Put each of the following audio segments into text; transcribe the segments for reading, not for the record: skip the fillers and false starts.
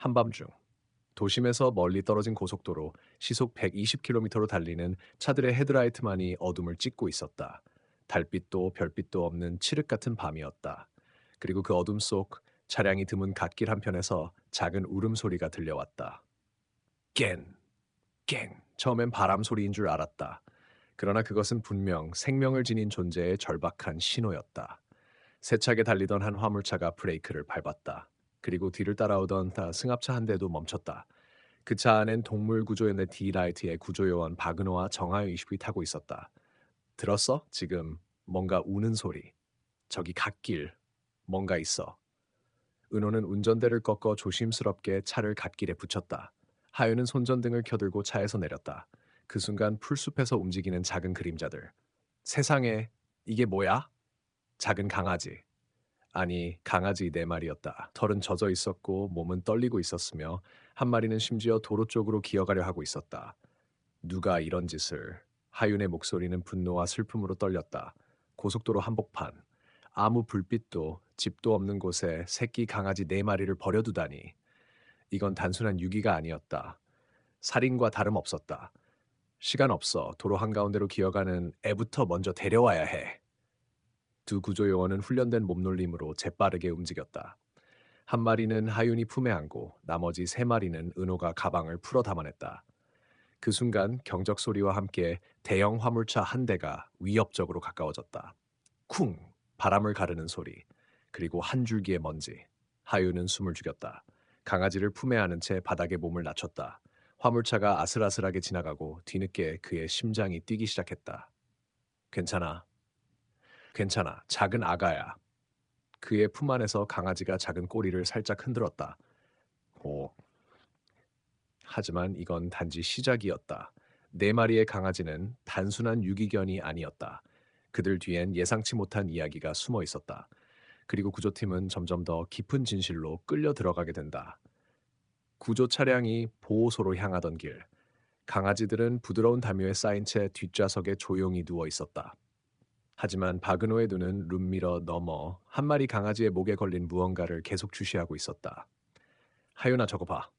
한밤중 도심에서 멀리 떨어진 고속도로 시속 120km로 달리는 차들의 헤드라이트만이 어둠을 찢고 있었다. 달빛도 별빛도 없는 칠흑 같은 밤이었다. 그리고 그 어둠 속 차량이 드문 갓길 한편에서 작은 울음소리가 들려왔다. 깬, 깽. 처음엔 바람 소리인 줄 알았다. 그러나 그것은 분명 생명을 지닌 존재의 절박한 신호였다. 세차게 달리던 한 화물차가 브레이크를 밟았다. 그리고 뒤를 따라오던 승합차 한 대도 멈췄다. 그 차 안엔 동물구조연대 D라이트의 구조요원 박은호와 정하유 20이 타고 있었다. 들었어? 지금 뭔가 우는 소리. 저기 갓길. 뭔가 있어. 은호는 운전대를 꺾어 조심스럽게 차를 갓길에 붙였다. 하유는 손전등을 켜들고 차에서 내렸다. 그 순간 풀숲에서 움직이는 작은 그림자들. 세상에, 이게 뭐야? 작은 강아지. 아니, 강아지 네 마리였다. 털은 젖어 있었고 몸은 떨리고 있었으며 한 마리는 심지어 도로 쪽으로 기어가려 하고 있었다. 누가 이런 짓을. 하윤의 목소리는 분노와 슬픔으로 떨렸다. 고속도로 한복판. 아무 불빛도 집도 없는 곳에 새끼 강아지 네 마리를 버려두다니. 이건 단순한 유기가 아니었다. 살인과 다름없었다. 시간 없어. 도로 한가운데로 기어가는 애부터 먼저 데려와야 해. 두 구조요원은 훈련된 몸놀림으로 재빠르게 움직였다. 한 마리는 하윤이 품에 안고 나머지 세 마리는 은호가 가방을 풀어 담아냈다. 그 순간 경적 소리와 함께 대형 화물차 한 대가 위협적으로 가까워졌다. 쿵! 바람을 가르는 소리. 그리고 한 줄기의 먼지. 하윤은 숨을 죽였다. 강아지를 품에 안은 채 바닥에 몸을 낮췄다. 화물차가 아슬아슬하게 지나가고 뒤늦게 그의 심장이 뛰기 시작했다. 괜찮아. 괜찮아. 작은 아가야. 그의 품 안에서 강아지가 작은 꼬리를 살짝 흔들었다. 오. 하지만 이건 단지 시작이었다. 네 마리의 강아지는 단순한 유기견이 아니었다. 그들 뒤엔 예상치 못한 이야기가 숨어 있었다. 그리고 구조팀은 점점 더 깊은 진실로 끌려 들어가게 된다. 구조 차량이 보호소로 향하던 길. 강아지들은 부드러운 담요에 쌓인 채 뒷좌석에 조용히 누워 있었다. 하지만 박은호의 눈은 룸미러 너머 한 마리 강아지의 목에 걸린 무언가를 계속 주시하고 있었다. 하윤아 저거 봐.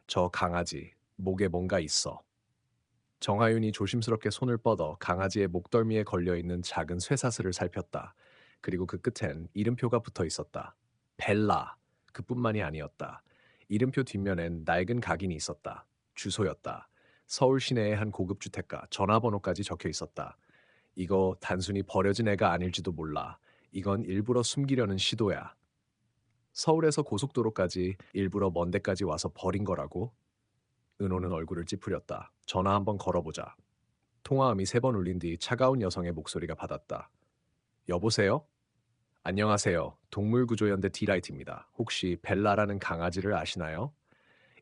저 강아지 목에 뭔가 있어. 정하윤이 조심스럽게 손을 뻗어 강아지의 목덜미에 걸려있는 작은 쇠사슬을 살폈다. 그리고 그 끝엔 이름표가 붙어 있었다. 벨라. 그뿐만이 아니었다. 이름표 뒷면엔 낡은 각인이 있었다. 주소였다. 서울 시내의 한 고급 주택가, 전화번호까지 적혀 있었다. 이거 단순히 버려진 애가 아닐지도 몰라. 이건 일부러 숨기려는 시도야. 서울에서 고속도로까지 일부러 먼 데까지 와서 버린 거라고? 은호는 얼굴을 찌푸렸다. 전화 한번 걸어보자. 통화음이 세 번 울린 뒤 차가운 여성의 목소리가 받았다. 여보세요? 안녕하세요. 동물구조연대 D라이트입니다. 혹시 벨라라는 강아지를 아시나요?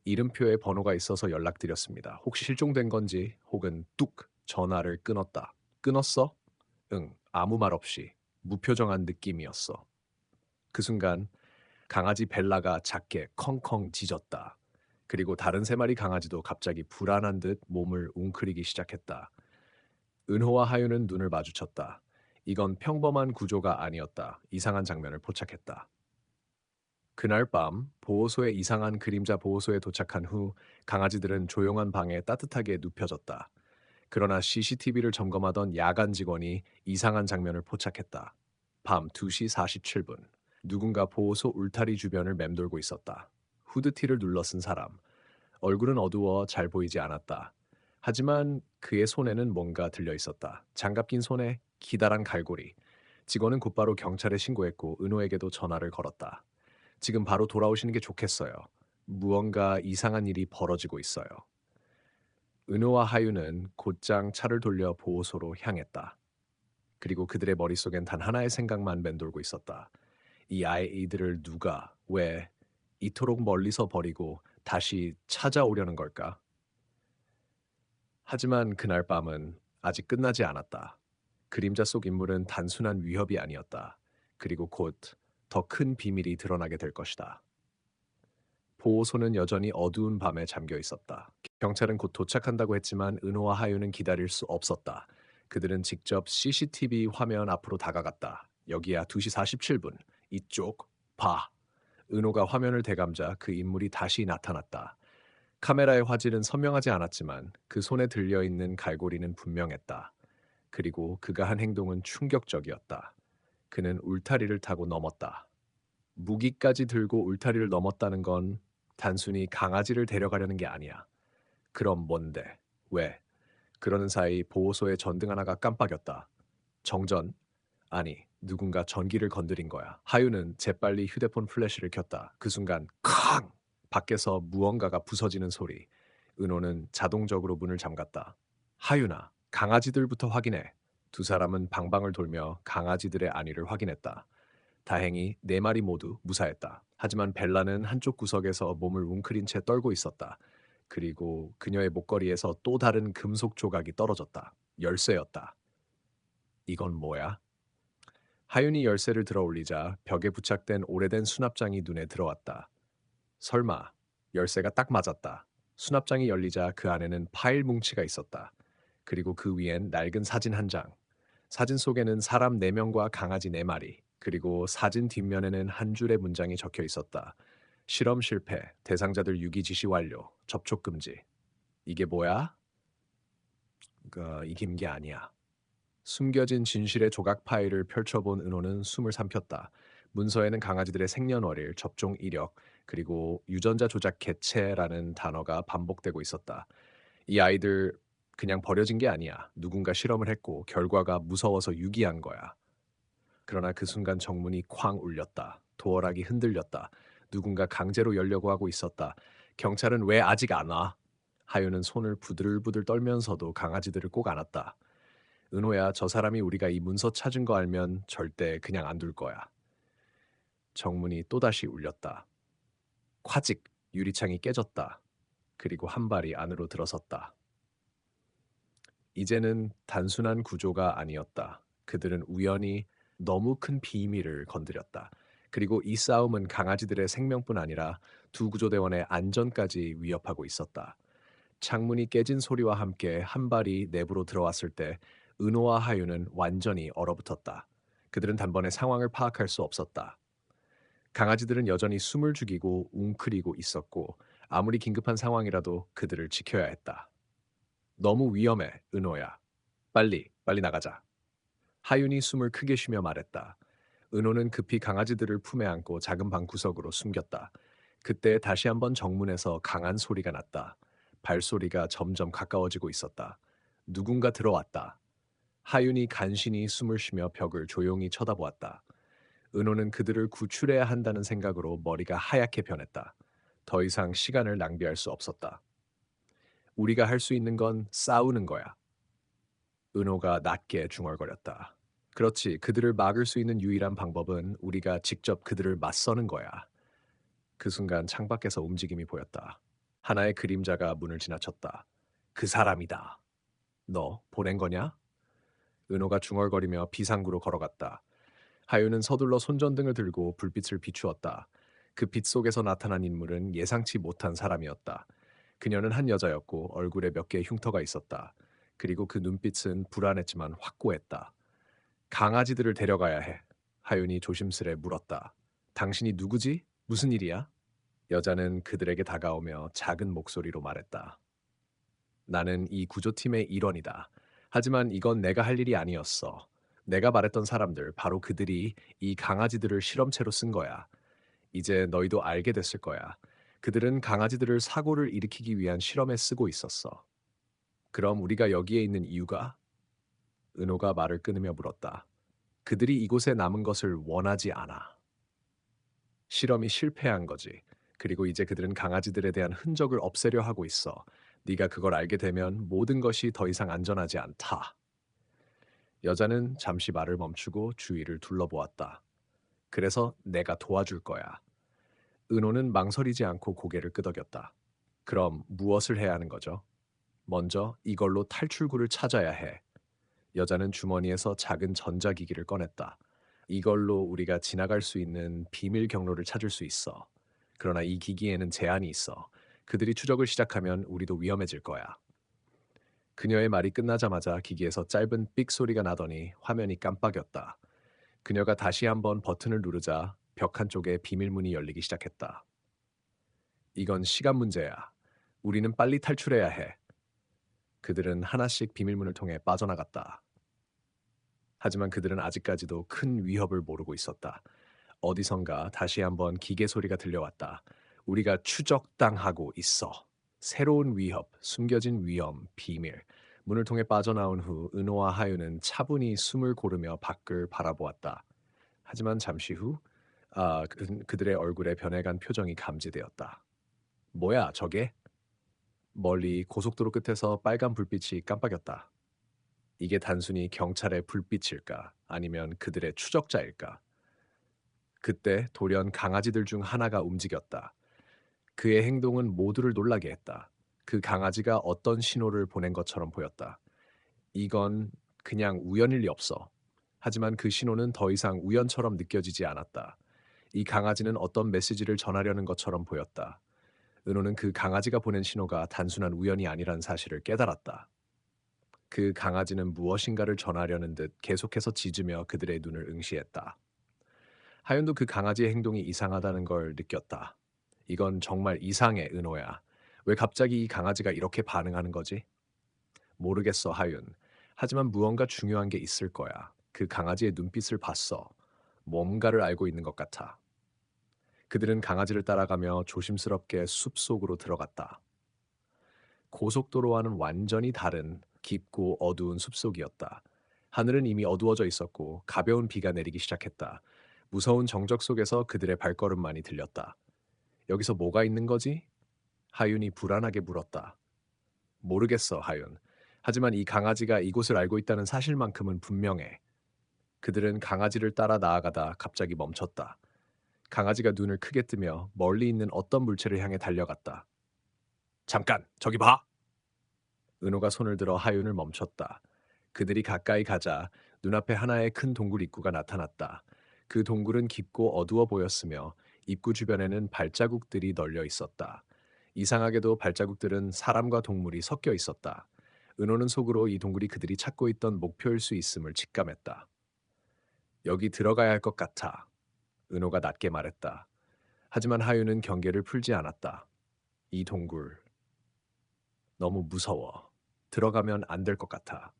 이름표에 번호가 있어서 연락드렸습니다. 혹시 실종된 건지 혹은 뚝 전화를 끊었다. 끊었어? 응, 아무 말 없이 무표정한 느낌이었어. 그 순간 강아지 벨라가 작게 컹컹 짖었다. 그리고 다른 세 마리 강아지도 갑자기 불안한 듯 몸을 웅크리기 시작했다. 은호와 하윤은 눈을 마주쳤다. 이건 평범한 구조가 아니었다. 이상한 장면을 포착했다. 그날 밤 보호소의 이상한 그림자 보호소에 도착한 후 강아지들은 조용한 방에 따뜻하게 눕혀졌다. 그러나 CCTV를 점검하던 야간 직원이 이상한 장면을 포착했다. 밤 2시 47분. 누군가 보호소 울타리 주변을 맴돌고 있었다. 후드티를 눌러쓴 사람. 얼굴은 어두워 잘 보이지 않았다. 하지만 그의 손에는 뭔가 들려 있었다. 장갑 낀 손에 기다란 갈고리. 직원은 곧바로 경찰에 신고했고 은호에게도 전화를 걸었다. 지금 바로 돌아오시는 게 좋겠어요. 무언가 이상한 일이 벌어지고 있어요. 은호와 하유는 곧장 차를 돌려 보호소로 향했다. 그리고 그들의 머릿속엔 단 하나의 생각만 맴돌고 있었다. 이 아이들을 누가, 왜, 이토록 멀리서 버리고 다시 찾아오려는 걸까? 하지만 그날 밤은 아직 끝나지 않았다. 그림자 속 인물은 단순한 위협이 아니었다. 그리고 곧 더 큰 비밀이 드러나게 될 것이다. 보호소는 여전히 어두운 밤에 잠겨 있었다. 경찰은 곧 도착한다고 했지만 은호와 하유는 기다릴 수 없었다. 그들은 직접 CCTV 화면 앞으로 다가갔다. 여기야 2시 47분. 이쪽 봐. 은호가 화면을 대감자 그 인물이 다시 나타났다. 카메라의 화질은 선명하지 않았지만 그 손에 들려있는 갈고리는 분명했다. 그리고 그가 한 행동은 충격적이었다. 그는 울타리를 타고 넘었다. 무기까지 들고 울타리를 넘었다는 건 단순히 강아지를 데려가려는 게 아니야. 그럼 뭔데? 왜? 그러는 사이 보호소의 전등 하나가 깜빡였다. 정전? 아니, 누군가 전기를 건드린 거야. 하유는 재빨리 휴대폰 플래시를 켰다. 그 순간 쾅! 밖에서 무언가가 부서지는 소리. 은호는 자동적으로 문을 잠갔다. 하유나, 강아지들부터 확인해. 두 사람은 방방을 돌며 강아지들의 안위를 확인했다. 다행히 네 마리 모두 무사했다. 하지만 벨라는 한쪽 구석에서 몸을 웅크린 채 떨고 있었다. 그리고 그녀의 목걸이에서 또 다른 금속 조각이 떨어졌다. 열쇠였다. 이건 뭐야? 하윤이 열쇠를 들어 올리자 벽에 부착된 오래된 수납장이 눈에 들어왔다. 설마, 열쇠가 딱 맞았다. 수납장이 열리자 그 안에는 파일 뭉치가 있었다. 그리고 그 위엔 낡은 사진 한 장. 사진 속에는 사람 4명과 강아지 4마리, 그리고 사진 뒷면에는 한 줄의 문장이 적혀 있었다. 실험 실패, 대상자들 유기 지시 완료, 접촉 금지. 이게 뭐야? 이긴 게 아니야. 숨겨진 진실의 조각 파일을 펼쳐본 은호는 숨을 삼켰다. 문서에는 강아지들의 생년월일, 접종 이력, 그리고 유전자 조작 개체라는 단어가 반복되고 있었다. 이 아이들 그냥 버려진 게 아니야. 누군가 실험을 했고 결과가 무서워서 유기한 거야. 그러나 그 순간 정문이 쾅 울렸다. 도어락이 흔들렸다. 누군가 강제로 열려고 하고 있었다. 경찰은 왜 아직 안 와? 하유는 손을 부들부들 떨면서도 강아지들을 꼭 안았다. 은호야, 저 사람이 우리가 이 문서 찾은 거 알면 절대 그냥 안 둘 거야. 정문이 또다시 울렸다. 콰직, 유리창이 깨졌다. 그리고 한 발이 안으로 들어섰다. 이제는 단순한 구조가 아니었다. 그들은 우연히 너무 큰 비밀을 건드렸다. 그리고 이 싸움은 강아지들의 생명뿐 아니라 두 구조대원의 안전까지 위협하고 있었다. 창문이 깨진 소리와 함께 한 발이 내부로 들어왔을 때 은호와 하유는 완전히 얼어붙었다. 그들은 단번에 상황을 파악할 수 없었다. 강아지들은 여전히 숨을 죽이고 웅크리고 있었고 아무리 긴급한 상황이라도 그들을 지켜야 했다. 너무 위험해, 은호야. 빨리 나가자. 하윤이 숨을 크게 쉬며 말했다. 은호는 급히 강아지들을 품에 안고 작은 방 구석으로 숨겼다. 그때 다시 한번 정문에서 강한 소리가 났다. 발소리가 점점 가까워지고 있었다. 누군가 들어왔다. 하윤이 간신히 숨을 쉬며 벽을 조용히 쳐다보았다. 은호는 그들을 구출해야 한다는 생각으로 머리가 하얗게 변했다. 더 이상 시간을 낭비할 수 없었다. 우리가 할 수 있는 건 싸우는 거야. 은호가 낮게 중얼거렸다. 그렇지, 그들을 막을 수 있는 유일한 방법은 우리가 직접 그들을 맞서는 거야. 그 순간 창밖에서 움직임이 보였다. 하나의 그림자가 문을 지나쳤다. 그 사람이다. 너 보낸 거냐? 은호가 중얼거리며 비상구로 걸어갔다. 하유는 서둘러 손전등을 들고 불빛을 비추었다. 그 빛 속에서 나타난 인물은 예상치 못한 사람이었다. 그녀는 한 여자였고 얼굴에 몇 개의 흉터가 있었다. 그리고 그 눈빛은 불안했지만 확고했다. 강아지들을 데려가야 해. 하윤이 조심스레 물었다. 당신이 누구지? 무슨 일이야? 여자는 그들에게 다가오며 작은 목소리로 말했다. 나는 이 구조팀의 일원이다. 하지만 이건 내가 할 일이 아니었어. 내가 말했던 사람들, 바로 그들이 이 강아지들을 실험체로 쓴 거야. 이제 너희도 알게 됐을 거야. 그들은 강아지들을 사고를 일으키기 위한 실험에 쓰고 있었어. 그럼 우리가 여기에 있는 이유가? 은호가 말을 끊으며 물었다. 그들이 이곳에 남은 것을 원하지 않아. 실험이 실패한 거지. 그리고 이제 그들은 강아지들에 대한 흔적을 없애려 하고 있어. 네가 그걸 알게 되면 모든 것이 더 이상 안전하지 않다. 여자는 잠시 말을 멈추고 주위를 둘러보았다. 그래서 내가 도와줄 거야. 은호는 망설이지 않고 고개를 끄덕였다. 그럼 무엇을 해야 하는 거죠? 먼저 이걸로 탈출구를 찾아야 해. 여자는 주머니에서 작은 전자기기를 꺼냈다. 이걸로 우리가 지나갈 수 있는 비밀 경로를 찾을 수 있어. 그러나 이 기기에는 제한이 있어. 그들이 추적을 시작하면 우리도 위험해질 거야. 그녀의 말이 끝나자마자 기기에서 짧은 삑 소리가 나더니 화면이 깜빡였다. 그녀가 다시 한번 버튼을 누르자 벽 한쪽에 비밀문이 열리기 시작했다. 이건 시간 문제야. 우리는 빨리 탈출해야 해. 그들은 하나씩 비밀문을 통해 빠져나갔다. 하지만 그들은 아직까지도 큰 위협을 모르고 있었다. 어디선가 다시 한번 기계 소리가 들려왔다. 우리가 추적당하고 있어. 새로운 위협, 숨겨진 위험, 비밀. 문을 통해 빠져나온 후 은호와 하유는 차분히 숨을 고르며 밖을 바라보았다. 하지만 잠시 후 그들의 얼굴에 변해간 표정이 감지되었다. 뭐야, 저게? 멀리 고속도로 끝에서 빨간 불빛이 깜빡였다. 이게 단순히 경찰의 불빛일까? 아니면 그들의 추적자일까? 그때 돌연 강아지들 중 하나가 움직였다. 그의 행동은 모두를 놀라게 했다. 그 강아지가 어떤 신호를 보낸 것처럼 보였다. 이건 그냥 우연일 리 없어. 하지만 그 신호는 더 이상 우연처럼 느껴지지 않았다. 이 강아지는 어떤 메시지를 전하려는 것처럼 보였다. 은호는 그 강아지가 보낸 신호가 단순한 우연이 아니란 사실을 깨달았다. 그 강아지는 무엇인가를 전하려는 듯 계속해서 짖으며 그들의 눈을 응시했다. 하윤도 그 강아지의 행동이 이상하다는 걸 느꼈다. 이건 정말 이상해, 은호야. 왜 갑자기 이 강아지가 이렇게 반응하는 거지? 모르겠어, 하윤. 하지만 무언가 중요한 게 있을 거야. 그 강아지의 눈빛을 봤어. 뭔가를 알고 있는 것 같아. 그들은 강아지를 따라가며 조심스럽게 숲속으로 들어갔다. 고속도로와는 완전히 다른 깊고 어두운 숲속이었다. 하늘은 이미 어두워져 있었고 가벼운 비가 내리기 시작했다. 무서운 정적 속에서 그들의 발걸음만이 들렸다. 여기서 뭐가 있는 거지? 하윤이 불안하게 물었다. 모르겠어, 하윤. 하지만 이 강아지가 이곳을 알고 있다는 사실만큼은 분명해. 그들은 강아지를 따라 나아가다 갑자기 멈췄다. 강아지가 눈을 크게 뜨며 멀리 있는 어떤 물체를 향해 달려갔다. 잠깐, 저기 봐! 은호가 손을 들어 하윤을 멈췄다. 그들이 가까이 가자 눈앞에 하나의 큰 동굴 입구가 나타났다. 그 동굴은 깊고 어두워 보였으며 입구 주변에는 발자국들이 널려 있었다. 이상하게도 발자국들은 사람과 동물이 섞여 있었다. 은호는 속으로 이 동굴이 그들이 찾고 있던 목표일 수 있음을 직감했다. 여기 들어가야 할 것 같아. 은호가 낮게 말했다. 하지만 하윤은 경계를 풀지 않았다. 이 동굴 너무 무서워. 들어가면 안 될 것 같아.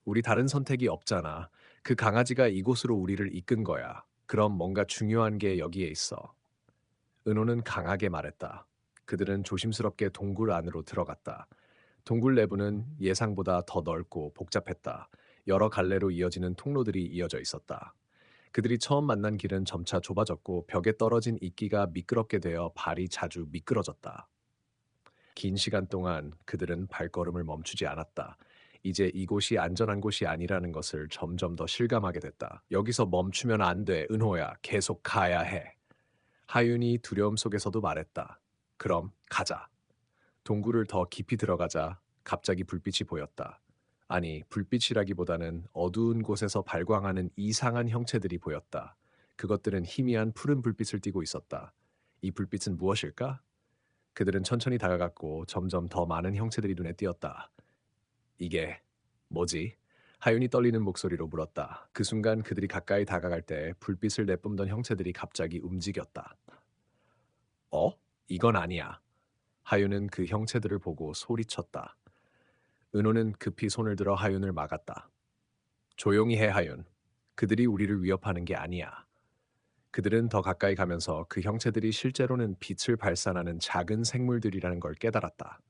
우리 다른 선택이 없잖아. 그 강아지가 이곳으로 우리를 이끈 거야. 그럼 뭔가 중요한 게 여기에 있어. 은호는 강하게 말했다. 그들은 조심스럽게 동굴 안으로 들어갔다. 동굴 내부는 예상보다 더 넓고 복잡했다. 여러 갈래로 이어지는 통로들이 이어져 있었다. 그들이 처음 만난 길은 점차 좁아졌고 벽에 떨어진 이끼가 미끄럽게 되어 발이 자주 미끄러졌다. 긴 시간 동안 그들은 발걸음을 멈추지 않았다. 이제 이곳이 안전한 곳이 아니라는 것을 점점 더 실감하게 됐다. 여기서 멈추면 안 돼, 은호야. 계속 가야 해. 하윤이 두려움 속에서도 말했다. 그럼 가자. 동굴을 더 깊이 들어가자 갑자기 불빛이 보였다. 아니, 불빛이라기보다는 어두운 곳에서 발광하는 이상한 형체들이 보였다. 그것들은 희미한 푸른 불빛을 띠고 있었다. 이 불빛은 무엇일까? 그들은 천천히 다가갔고 점점 더 많은 형체들이 눈에 띄었다. 이게 뭐지? 하윤이 떨리는 목소리로 물었다. 그 순간 그들이 가까이 다가갈 때 불빛을 내뿜던 형체들이 갑자기 움직였다. 어? 이건 아니야. 하윤은 그 형체들을 보고 소리쳤다. 은호는 급히 손을 들어 하윤을 막았다. 조용히 해, 하윤. 그들이 우리를 위협하는 게 아니야. 그들은 더 가까이 가면서 그 형체들이 실제로는 빛을 발산하는 작은 생물들이라는 걸 깨달았다.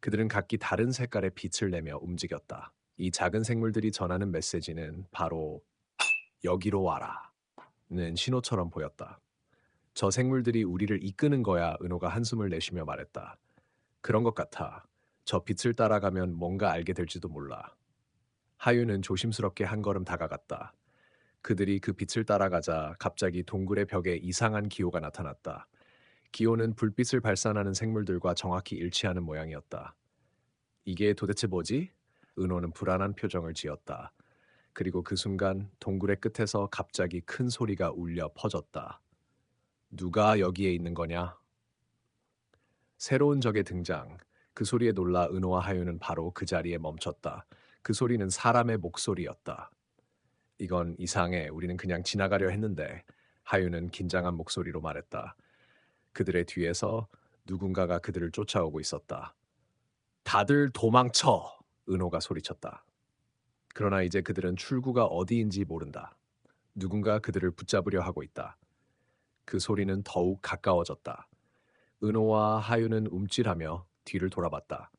그들은 각기 다른 색깔의 빛을 내며 움직였다. 이 작은 생물들이 전하는 메시지는 바로 여기로 와라 는 신호처럼 보였다. 저 생물들이 우리를 이끄는 거야, 은호가 한숨을 내쉬며 말했다. 그런 것 같아. 저 빛을 따라가면 뭔가 알게 될지도 몰라. 하윤은 조심스럽게 한 걸음 다가갔다. 그들이 그 빛을 따라가자 갑자기 동굴의 벽에 이상한 기호가 나타났다. 기호는 불빛을 발산하는 생물들과 정확히 일치하는 모양이었다. 이게 도대체 뭐지? 은호는 불안한 표정을 지었다. 그리고 그 순간 동굴의 끝에서 갑자기 큰 소리가 울려 퍼졌다. 누가 여기에 있는 거냐? 새로운 적의 등장. 그 소리에 놀라 은호와 하윤은 바로 그 자리에 멈췄다. 그 소리는 사람의 목소리였다. 이건 이상해. 우리는 그냥 지나가려 했는데. 하윤은 긴장한 목소리로 말했다. 그들의 뒤에서 누군가가 그들을 쫓아오고 있었다. 다들 도망쳐! 은호가 소리쳤다. 그러나 이제 그들은 출구가 어디인지 모른다. 누군가 그들을 붙잡으려 하고 있다. 그 소리는 더욱 가까워졌다. 은호와 하윤은 움찔하며 뒤를 돌아봤다.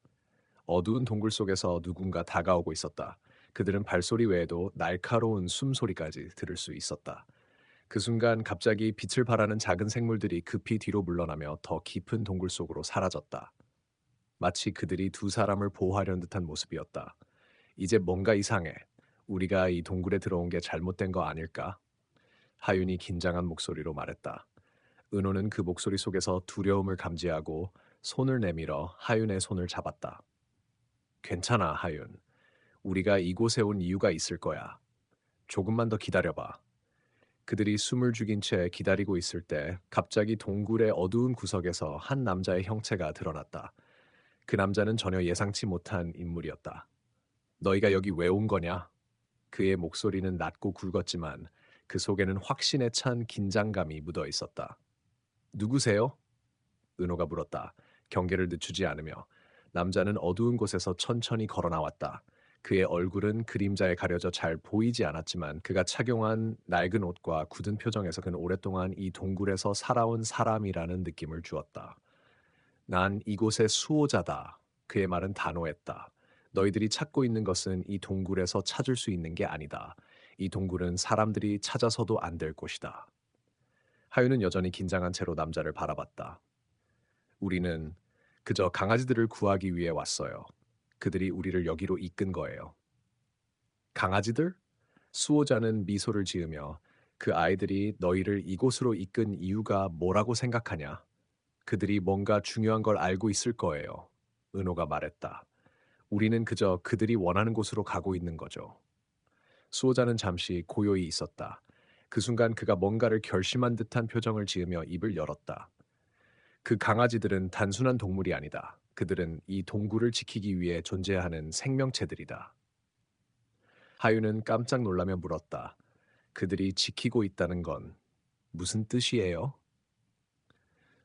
어두운 동굴 속에서 누군가 다가오고 있었다. 그들은 발소리 외에도 날카로운 숨소리까지 들을 수 있었다. 그 순간 갑자기 빛을 발하는 작은 생물들이 급히 뒤로 물러나며 더 깊은 동굴 속으로 사라졌다. 마치 그들이 두 사람을 보호하려는 듯한 모습이었다. 이제 뭔가 이상해. 우리가 이 동굴에 들어온 게 잘못된 거 아닐까? 하윤이 긴장한 목소리로 말했다. 은호는 그 목소리 속에서 두려움을 감지하고 손을 내밀어 하윤의 손을 잡았다. 괜찮아, 하윤. 우리가 이곳에 온 이유가 있을 거야. 조금만 더 기다려봐. 그들이 숨을 죽인 채 기다리고 있을 때 갑자기 동굴의 어두운 구석에서 한 남자의 형체가 드러났다. 그 남자는 전혀 예상치 못한 인물이었다. 너희가 여기 왜 온 거냐? 그의 목소리는 낮고 굵었지만 그 속에는 확신에 찬 긴장감이 묻어 있었다. 누구세요? 은호가 물었다. 경계를 늦추지 않으며 남자는 어두운 곳에서 천천히 걸어 나왔다. 그의 얼굴은 그림자에 가려져 잘 보이지 않았지만 그가 착용한 낡은 옷과 굳은 표정에서 그는 오랫동안 이 동굴에서 살아온 사람이라는 느낌을 주었다. 난 이곳의 수호자다. 그의 말은 단호했다. 너희들이 찾고 있는 것은 이 동굴에서 찾을 수 있는 게 아니다. 이 동굴은 사람들이 찾아서도 안 될 곳이다. 하윤은 여전히 긴장한 채로 남자를 바라봤다. 우리는 그저 강아지들을 구하기 위해 왔어요. 그들이 우리를 여기로 이끈 거예요. 강아지들? 수호자는 미소를 지으며 그 아이들이 너희를 이곳으로 이끈 이유가 뭐라고 생각하냐? 그들이 뭔가 중요한 걸 알고 있을 거예요. 은호가 말했다. 우리는 그저 그들이 원하는 곳으로 가고 있는 거죠. 수호자는 잠시 고요히 있었다. 그 순간 그가 뭔가를 결심한 듯한 표정을 지으며 입을 열었다. 그 강아지들은 단순한 동물이 아니다. 그들은 이 동굴을 지키기 위해 존재하는 생명체들이다. 하윤은 깜짝 놀라며 물었다. 그들이 지키고 있다는 건 무슨 뜻이에요?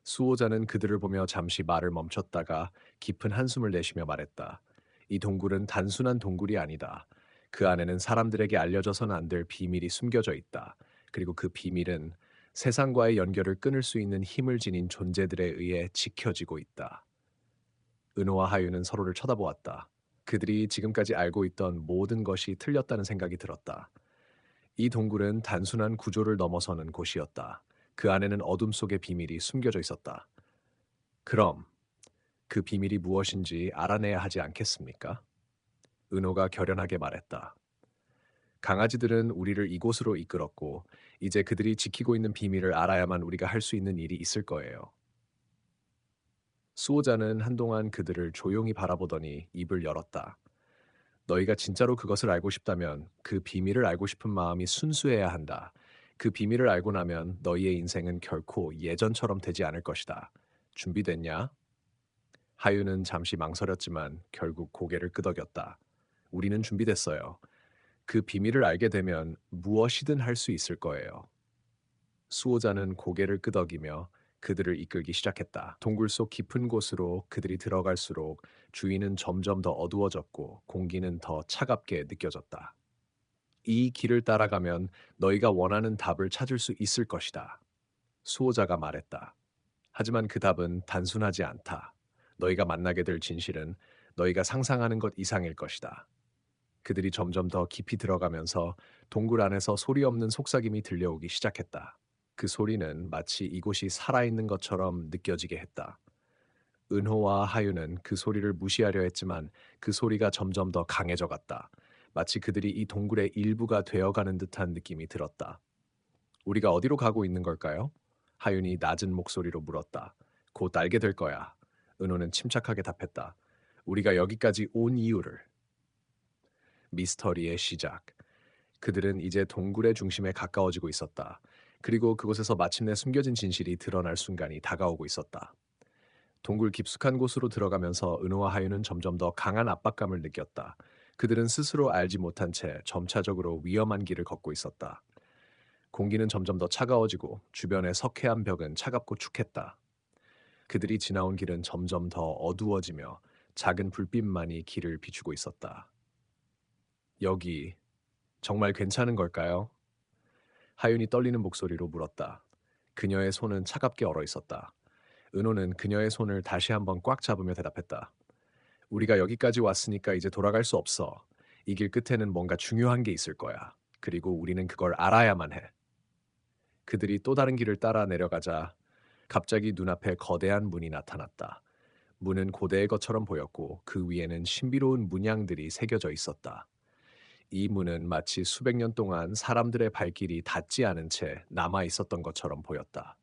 수호자는 그들을 보며 잠시 말을 멈췄다가 깊은 한숨을 내쉬며 말했다. 이 동굴은 단순한 동굴이 아니다. 그 안에는 사람들에게 알려져서는 안 될 비밀이 숨겨져 있다. 그리고 그 비밀은 세상과의 연결을 끊을 수 있는 힘을 지닌 존재들에 의해 지켜지고 있다. 은호와 하윤은 서로를 쳐다보았다. 그들이 지금까지 알고 있던 모든 것이 틀렸다는 생각이 들었다. 이 동굴은 단순한 구조를 넘어서는 곳이었다. 그 안에는 어둠 속의 비밀이 숨겨져 있었다. 그럼 그 비밀이 무엇인지 알아내야 하지 않겠습니까? 은호가 결연하게 말했다. 강아지들은 우리를 이곳으로 이끌었고, 이제 그들이 지키고 있는 비밀을 알아야만 우리가 할 수 있는 일이 있을 거예요. 수호자는 한동안 그들을 조용히 바라보더니 입을 열었다. 너희가 진짜로 그것을 알고 싶다면 그 비밀을 알고 싶은 마음이 순수해야 한다. 그 비밀을 알고 나면 너희의 인생은 결코 예전처럼 되지 않을 것이다. 준비됐냐? 하유는 잠시 망설였지만 결국 고개를 끄덕였다. 우리는 준비됐어요. 그 비밀을 알게 되면 무엇이든 할 수 있을 거예요. 수호자는 고개를 끄덕이며 그들을 이끌기 시작했다. 동굴 속 깊은 곳으로 그들이 들어갈수록 주위는 점점 더 어두워졌고 공기는 더 차갑게 느껴졌다. 이 길을 따라가면 너희가 원하는 답을 찾을 수 있을 것이다. 수호자가 말했다. 하지만 그 답은 단순하지 않다. 너희가 만나게 될 진실은 너희가 상상하는 것 이상일 것이다. 그들이 점점 더 깊이 들어가면서 동굴 안에서 소리 없는 속삭임이 들려오기 시작했다. 그 소리는 마치 이곳이 살아있는 것처럼 느껴지게 했다. 은호와 하유는 그 소리를 무시하려 했지만 그 소리가 점점 더 강해져 갔다. 마치 그들이 이 동굴의 일부가 되어가는 듯한 느낌이 들었다. 우리가 어디로 가고 있는 걸까요? 하윤이 낮은 목소리로 물었다. 곧 알게 될 거야. 은호는 침착하게 답했다. 우리가 여기까지 온 이유를. 미스터리의 시작. 그들은 이제 동굴의 중심에 가까워지고 있었다. 그리고 그곳에서 마침내 숨겨진 진실이 드러날 순간이 다가오고 있었다. 동굴 깊숙한 곳으로 들어가면서 은호와 하윤은 점점 더 강한 압박감을 느꼈다. 그들은 스스로 알지 못한 채 점차적으로 위험한 길을 걷고 있었다. 공기는 점점 더 차가워지고 주변의 석회암 벽은 차갑고 축했다. 그들이 지나온 길은 점점 더 어두워지며 작은 불빛만이 길을 비추고 있었다. 여기 정말 괜찮은 걸까요? 하윤이 떨리는 목소리로 물었다. 그녀의 손은 차갑게 얼어 있었다. 은호는 그녀의 손을 다시 한번 꽉 잡으며 대답했다. 우리가 여기까지 왔으니까 이제 돌아갈 수 없어. 이 길 끝에는 뭔가 중요한 게 있을 거야. 그리고 우리는 그걸 알아야만 해. 그들이 또 다른 길을 따라 내려가자 갑자기 눈앞에 거대한 문이 나타났다. 문은 고대의 것처럼 보였고 그 위에는 신비로운 문양들이 새겨져 있었다. 이 문은 마치 수백 년 동안 사람들의 발길이 닿지 않은 채 남아 있었던 것처럼 보였다.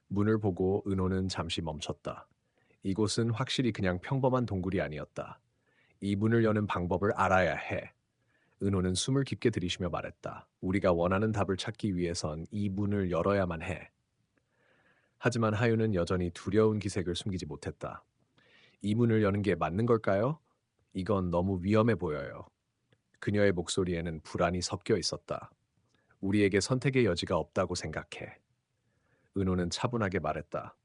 문을 보고 은호는 잠시 멈췄다. 이곳은 확실히 그냥 평범한 동굴이 아니었다. 이 문을 여는 방법을 알아야 해. 은호는 숨을 깊게 들이쉬며 말했다. 우리가 원하는 답을 찾기 위해선 이 문을 열어야만 해. 하지만 하윤은 여전히 두려운 기색을 숨기지 못했다. 이 문을 여는 게 맞는 걸까요? 이건 너무 위험해 보여요. 그녀의 목소리에는 불안이 섞여 있었다. 우리에게 선택의 여지가 없다고 생각해. 은호는 차분하게 말했다.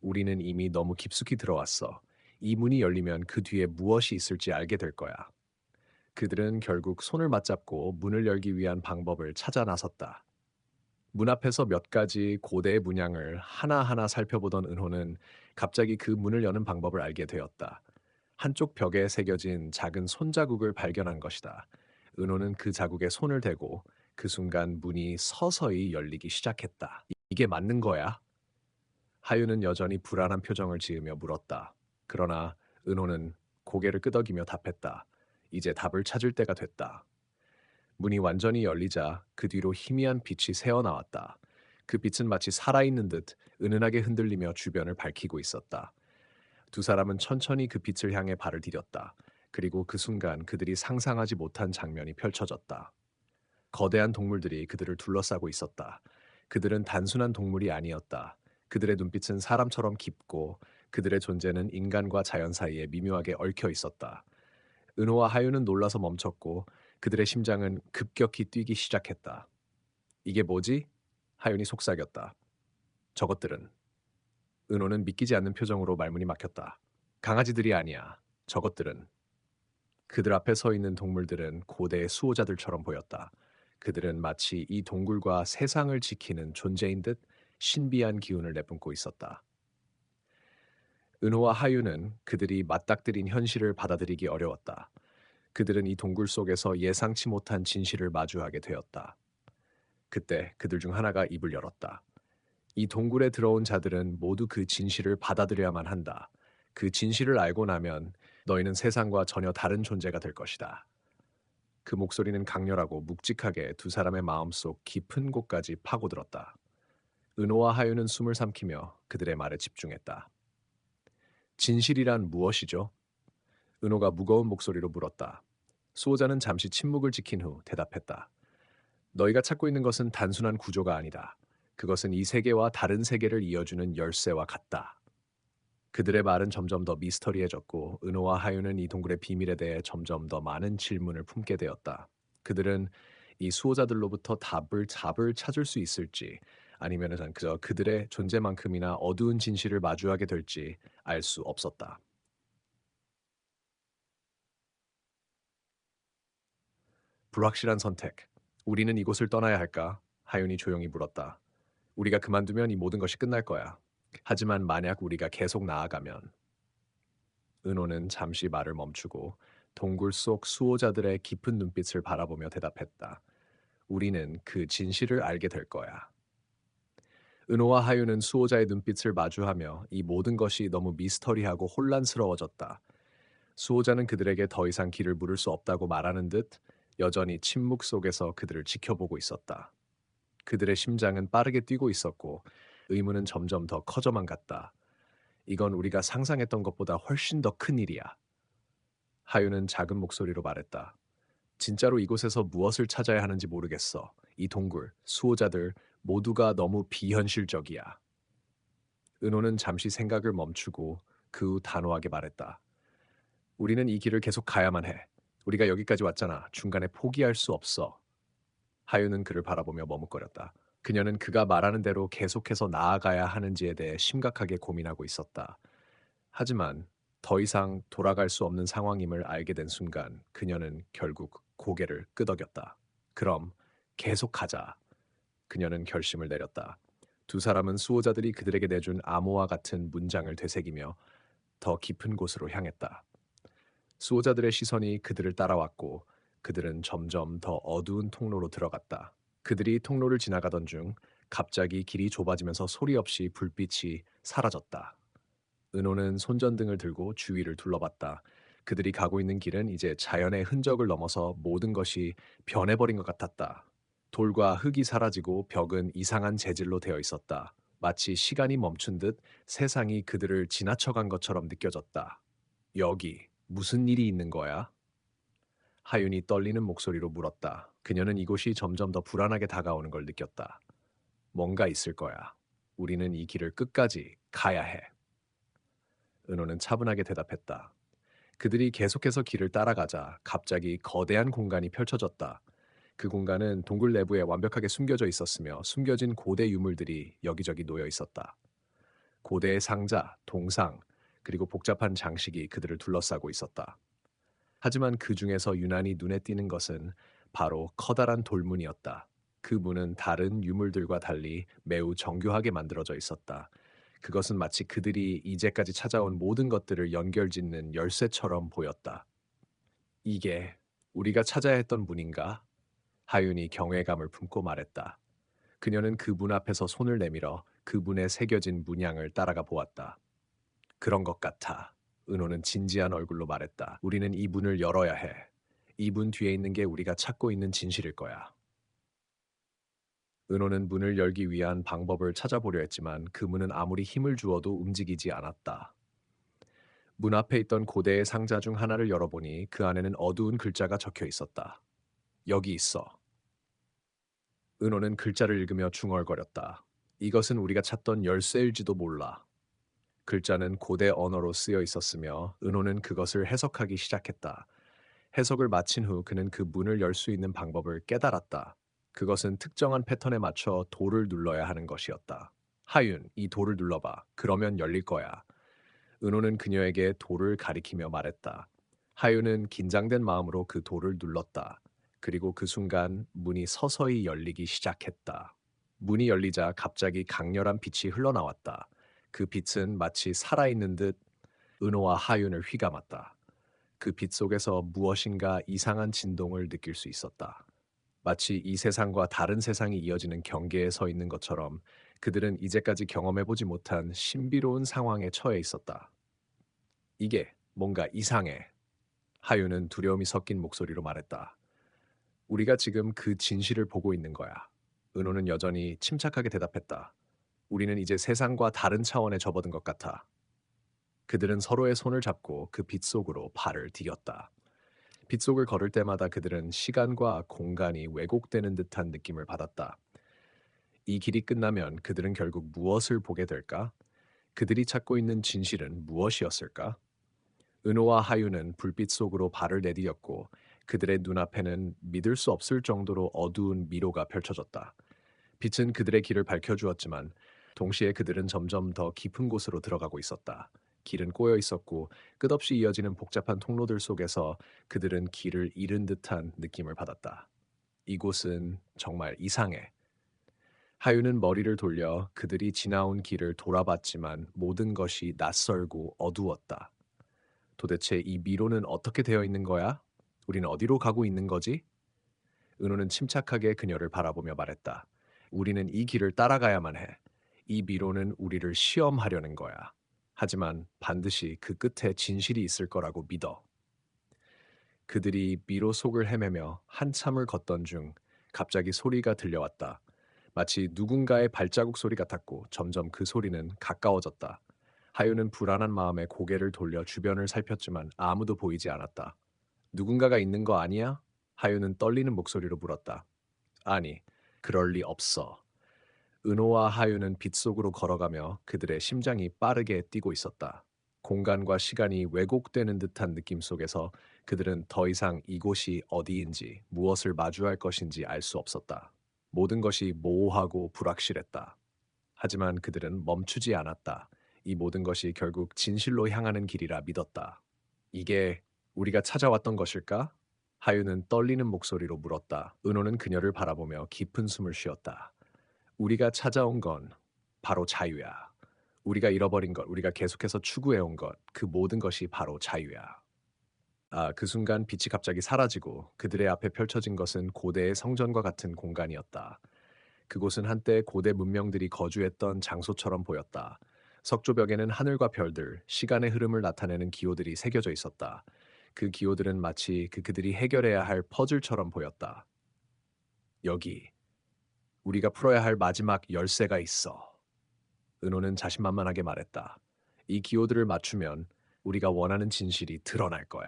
우리는 이미 너무 깊숙이 들어왔어. 이 문이 열리면 그 뒤에 무엇이 있을지 알게 될 거야. 그들은 결국 손을 맞잡고 문을 열기 위한 방법을 찾아 나섰다. 문 앞에서 몇 가지 고대의 문양을 하나하나 살펴보던 은호는 갑자기 그 문을 여는 방법을 알게 되었다. 한쪽 벽에 새겨진 작은 손자국을 발견한 것이다. 은호는 그 자국에 손을 대고 그 순간 문이 서서히 열리기 시작했다. 이게 맞는 거야? 하윤은 여전히 불안한 표정을 지으며 물었다. 그러나 은호는 고개를 끄덕이며 답했다. 이제 답을 찾을 때가 됐다. 문이 완전히 열리자 그 뒤로 희미한 빛이 새어나왔다. 그 빛은 마치 살아있는 듯 은은하게 흔들리며 주변을 밝히고 있었다. 두 사람은 천천히 그 빛을 향해 발을 디뎠다. 그리고 그 순간 그들이 상상하지 못한 장면이 펼쳐졌다. 거대한 동물들이 그들을 둘러싸고 있었다. 그들은 단순한 동물이 아니었다. 그들의 눈빛은 사람처럼 깊고 그들의 존재는 인간과 자연 사이에 미묘하게 얽혀 있었다. 은호와 하유는 놀라서 멈췄고 그들의 심장은 급격히 뛰기 시작했다. 이게 뭐지? 하윤이 속삭였다. 저것들은. 은호는 믿기지 않는 표정으로 말문이 막혔다. 강아지들이 아니야. 저것들은. 그들 앞에 서 있는 동물들은 고대의 수호자들처럼 보였다. 그들은 마치 이 동굴과 세상을 지키는 존재인 듯 신비한 기운을 내뿜고 있었다. 은호와 하유는 그들이 맞닥뜨린 현실을 받아들이기 어려웠다. 그들은 이 동굴 속에서 예상치 못한 진실을 마주하게 되었다. 그때 그들 중 하나가 입을 열었다. 이 동굴에 들어온 자들은 모두 그 진실을 받아들여야만 한다. 그 진실을 알고 나면 너희는 세상과 전혀 다른 존재가 될 것이다. 그 목소리는 강렬하고 묵직하게 두 사람의 마음속 깊은 곳까지 파고들었다. 은호와 하유는 숨을 삼키며 그들의 말에 집중했다. 진실이란 무엇이죠? 은호가 무거운 목소리로 물었다. 수호자는 잠시 침묵을 지킨 후 대답했다. 너희가 찾고 있는 것은 단순한 구조가 아니다. 그것은 이 세계와 다른 세계를 이어주는 열쇠와 같다. 그들의 말은 점점 더 미스터리해졌고 은호와 하유는 이 동굴의 비밀에 대해 점점 더 많은 질문을 품게 되었다. 그들은 이 수호자들로부터 답을 찾을 수 있을지 아니면 그저 그들의 존재만큼이나 어두운 진실을 마주하게 될지 알 수 없었다. 불확실한 선택. 우리는 이곳을 떠나야 할까? 하윤이 조용히 물었다. 우리가 그만두면 이 모든 것이 끝날 거야. 하지만 만약 우리가 계속 나아가면 은호는 잠시 말을 멈추고 동굴 속 수호자들의 깊은 눈빛을 바라보며 대답했다. 우리는 그 진실을 알게 될 거야. 은호와 하유는 수호자의 눈빛을 마주하며 이 모든 것이 너무 미스터리하고 혼란스러워졌다. 수호자는 그들에게 더 이상 길을 물을 수 없다고 말하는 듯 여전히 침묵 속에서 그들을 지켜보고 있었다. 그들의 심장은 빠르게 뛰고 있었고 의문은 점점 더 커져만 갔다. 이건 우리가 상상했던 것보다 훨씬 더 큰 일이야. 하유는 작은 목소리로 말했다. 진짜로 이곳에서 무엇을 찾아야 하는지 모르겠어. 이 동굴, 수호자들 모두가 너무 비현실적이야. 은호는 잠시 생각을 멈추고 그 후 단호하게 말했다. 우리는 이 길을 계속 가야만 해. 우리가 여기까지 왔잖아. 중간에 포기할 수 없어. 하윤은 그를 바라보며 머뭇거렸다. 그녀는 그가 말하는 대로 계속해서 나아가야 하는지에 대해 심각하게 고민하고 있었다. 하지만 더 이상 돌아갈 수 없는 상황임을 알게 된 순간 그녀는 결국 고개를 끄덕였다. 그럼 계속 가자. 그녀는 결심을 내렸다. 두 사람은 수호자들이 그들에게 내준 암호와 같은 문장을 되새기며 더 깊은 곳으로 향했다. 수호자들의 시선이 그들을 따라왔고 그들은 점점 더 어두운 통로로 들어갔다. 그들이 통로를 지나가던 중 갑자기 길이 좁아지면서 소리 없이 불빛이 사라졌다. 은호는 손전등을 들고 주위를 둘러봤다. 그들이 가고 있는 길은 이제 자연의 흔적을 넘어서 모든 것이 변해버린 것 같았다. 돌과 흙이 사라지고 벽은 이상한 재질로 되어 있었다. 마치 시간이 멈춘 듯 세상이 그들을 지나쳐간 것처럼 느껴졌다. 여기 무슨 일이 있는 거야? 하윤이 떨리는 목소리로 물었다. 그녀는 이곳이 점점 더 불안하게 다가오는 걸 느꼈다. 뭔가 있을 거야. 우리는 이 길을 끝까지 가야 해. 은호는 차분하게 대답했다. 그들이 계속해서 길을 따라가자 갑자기 거대한 공간이 펼쳐졌다. 그 공간은 동굴 내부에 완벽하게 숨겨져 있었으며 숨겨진 고대 유물들이 여기저기 놓여 있었다. 고대의 상자, 동상, 그리고 복잡한 장식이 그들을 둘러싸고 있었다. 하지만 그 중에서 유난히 눈에 띄는 것은 바로 커다란 돌문이었다. 그 문은 다른 유물들과 달리 매우 정교하게 만들어져 있었다. 그것은 마치 그들이 이제까지 찾아온 모든 것들을 연결짓는 열쇠처럼 보였다. 이게 우리가 찾아야 했던 문인가? 하윤이 경외감을 품고 말했다. 그녀는 그 문 앞에서 손을 내밀어 그 문에 새겨진 문양을 따라가 보았다. 그런 것 같아. 은호는 진지한 얼굴로 말했다. 우리는 이 문을 열어야 해. 이 문 뒤에 있는 게 우리가 찾고 있는 진실일 거야. 은호는 문을 열기 위한 방법을 찾아보려 했지만 그 문은 아무리 힘을 주어도 움직이지 않았다. 문 앞에 있던 고대의 상자 중 하나를 열어보니 그 안에는 어두운 글자가 적혀 있었다. 여기 있어. 은호는 글자를 읽으며 중얼거렸다. 이것은 우리가 찾던 열쇠일지도 몰라. 글자는 고대 언어로 쓰여 있었으며 은호는 그것을 해석하기 시작했다. 해석을 마친 후 그는 그 문을 열 수 있는 방법을 깨달았다. 그것은 특정한 패턴에 맞춰 돌을 눌러야 하는 것이었다. 하윤, 이 돌을 눌러봐. 그러면 열릴 거야. 은호는 그녀에게 돌을 가리키며 말했다. 하윤은 긴장된 마음으로 그 돌을 눌렀다. 그리고 그 순간 문이 서서히 열리기 시작했다. 문이 열리자 갑자기 강렬한 빛이 흘러나왔다. 그 빛은 마치 살아있는 듯 은호와 하윤을 휘감았다. 그 빛 속에서 무엇인가 이상한 진동을 느낄 수 있었다. 마치 이 세상과 다른 세상이 이어지는 경계에 서 있는 것처럼 그들은 이제까지 경험해보지 못한 신비로운 상황에 처해 있었다. 이게 뭔가 이상해. 하윤은 두려움이 섞인 목소리로 말했다. 우리가 지금 그 진실을 보고 있는 거야. 은호는 여전히 침착하게 대답했다. 우리는 이제 세상과 다른 차원에 접어든 것 같아. 그들은 서로의 손을 잡고 그 빛 속으로 발을 디뎠다. 빛 속을 걸을 때마다 그들은 시간과 공간이 왜곡되는 듯한 느낌을 받았다. 이 길이 끝나면 그들은 결국 무엇을 보게 될까? 그들이 찾고 있는 진실은 무엇이었을까? 은호와 하유는 불빛 속으로 발을 내디뎠고 그들의 눈앞에는 믿을 수 없을 정도로 어두운 미로가 펼쳐졌다. 빛은 그들의 길을 밝혀주었지만 동시에 그들은 점점 더 깊은 곳으로 들어가고 있었다. 길은 꼬여 있었고 끝없이 이어지는 복잡한 통로들 속에서 그들은 길을 잃은 듯한 느낌을 받았다. 이곳은 정말 이상해. 하유는 머리를 돌려 그들이 지나온 길을 돌아봤지만 모든 것이 낯설고 어두웠다. 도대체 이 미로는 어떻게 되어 있는 거야? 우리는 어디로 가고 있는 거지? 은호는 침착하게 그녀를 바라보며 말했다. 우리는 이 길을 따라가야만 해. 이 미로는 우리를 시험하려는 거야. 하지만 반드시 그 끝에 진실이 있을 거라고 믿어. 그들이 미로 속을 헤매며 한참을 걷던 중 갑자기 소리가 들려왔다. 마치 누군가의 발자국 소리 같았고 점점 그 소리는 가까워졌다. 하유는 불안한 마음에 고개를 돌려 주변을 살폈지만 아무도 보이지 않았다. 누군가가 있는 거 아니야? 하유는 떨리는 목소리로 물었다. 아니, 그럴 리 없어. 은호와 하유는 빛 속으로 걸어가며 그들의 심장이 빠르게 뛰고 있었다. 공간과 시간이 왜곡되는 듯한 느낌 속에서 그들은 더 이상 이곳이 어디인지 무엇을 마주할 것인지 알 수 없었다. 모든 것이 모호하고 불확실했다. 하지만 그들은 멈추지 않았다. 이 모든 것이 결국 진실로 향하는 길이라 믿었다. 이게 우리가 찾아왔던 것일까? 하유는 떨리는 목소리로 물었다. 은호는 그녀를 바라보며 깊은 숨을 쉬었다. 우리가 찾아온 건 바로 자유야. 우리가 잃어버린 것, 우리가 계속해서 추구해온 것, 그 모든 것이 바로 자유야. 그 순간 빛이 갑자기 사라지고 그들의 앞에 펼쳐진 것은 고대의 성전과 같은 공간이었다. 그곳은 한때 고대 문명들이 거주했던 장소처럼 보였다. 석조벽에는 하늘과 별들, 시간의 흐름을 나타내는 기호들이 새겨져 있었다. 그 기호들은 마치 그들이 해결해야 할 퍼즐처럼 보였다. 여기, 우리가 풀어야 할 마지막 열쇠가 있어. 은호는 자신만만하게 말했다. 이 기호들을 맞추면 우리가 원하는 진실이 드러날 거야.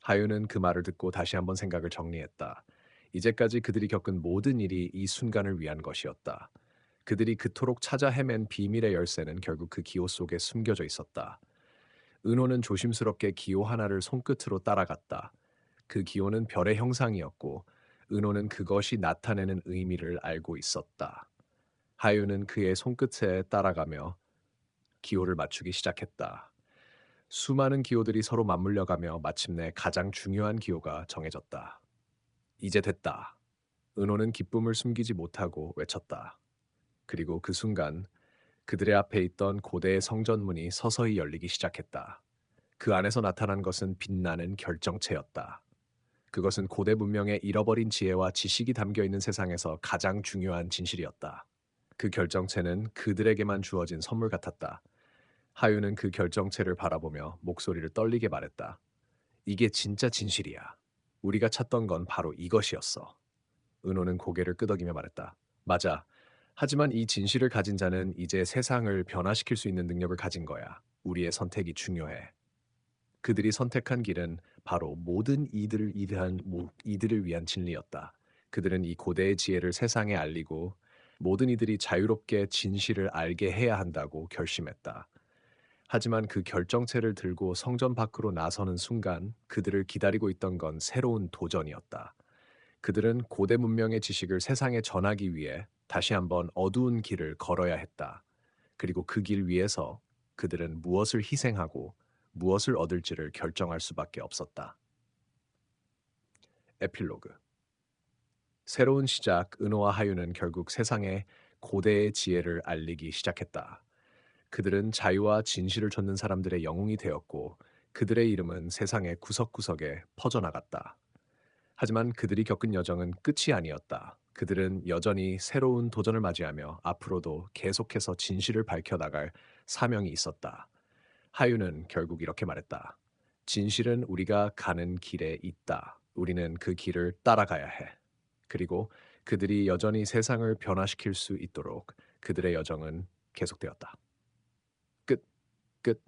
하유는 그 말을 듣고 다시 한번 생각을 정리했다. 이제까지 그들이 겪은 모든 일이 이 순간을 위한 것이었다. 그들이 그토록 찾아 헤맨 비밀의 열쇠는 결국 그 기호 속에 숨겨져 있었다. 은호는 조심스럽게 기호 하나를 손끝으로 따라갔다. 그 기호는 별의 형상이었고, 은호는 그것이 나타내는 의미를 알고 있었다. 하유는 그의 손끝에 따라가며 기호를 맞추기 시작했다. 수많은 기호들이 서로 맞물려가며 마침내 가장 중요한 기호가 정해졌다. 이제 됐다. 은호는 기쁨을 숨기지 못하고 외쳤다. 그리고 그 순간 그들의 앞에 있던 고대의 성전문이 서서히 열리기 시작했다. 그 안에서 나타난 것은 빛나는 결정체였다. 그것은 고대 문명의 잃어버린 지혜와 지식이 담겨 있는 세상에서 가장 중요한 진실이었다. 그 결정체는 그들에게만 주어진 선물 같았다. 하유는 그 결정체를 바라보며 목소리를 떨리게 말했다. 이게 진짜 진실이야. 우리가 찾던 건 바로 이것이었어. 은호는 고개를 끄덕이며 말했다. 맞아. 하지만 이 진실을 가진 자는 이제 세상을 변화시킬 수 있는 능력을 가진 거야. 우리의 선택이 중요해. 그들이 선택한 길은 바로 모든 이들을 위한 진리였다. 그들은 이 고대의 지혜를 세상에 알리고 모든 이들이 자유롭게 진실을 알게 해야 한다고 결심했다. 하지만 그 결정체를 들고 성전 밖으로 나서는 순간 그들을 기다리고 있던 건 새로운 도전이었다. 그들은 고대 문명의 지식을 세상에 전하기 위해 다시 한번 어두운 길을 걸어야 했다. 그리고 그 길 위에서 그들은 무엇을 희생하고 무엇을 얻을지를 결정할 수밖에 없었다. 에필로그. 새로운 시작, 은호와 하유는 결국 세상에 고대의 지혜를 알리기 시작했다. 그들은 자유와 진실을 찾는 사람들의 영웅이 되었고 그들의 이름은 세상의 구석구석에 퍼져나갔다. 하지만 그들이 겪은 여정은 끝이 아니었다. 그들은 여전히 새로운 도전을 맞이하며 앞으로도 계속해서 진실을 밝혀나갈 사명이 있었다. 하유는 결국 이렇게 말했다. 진실은 우리가 가는 길에 있다. 우리는 그 길을 따라가야 해. 그리고 그들이 여전히 세상을 변화시킬 수 있도록 그들의 여정은 계속되었다. 끝, 끝.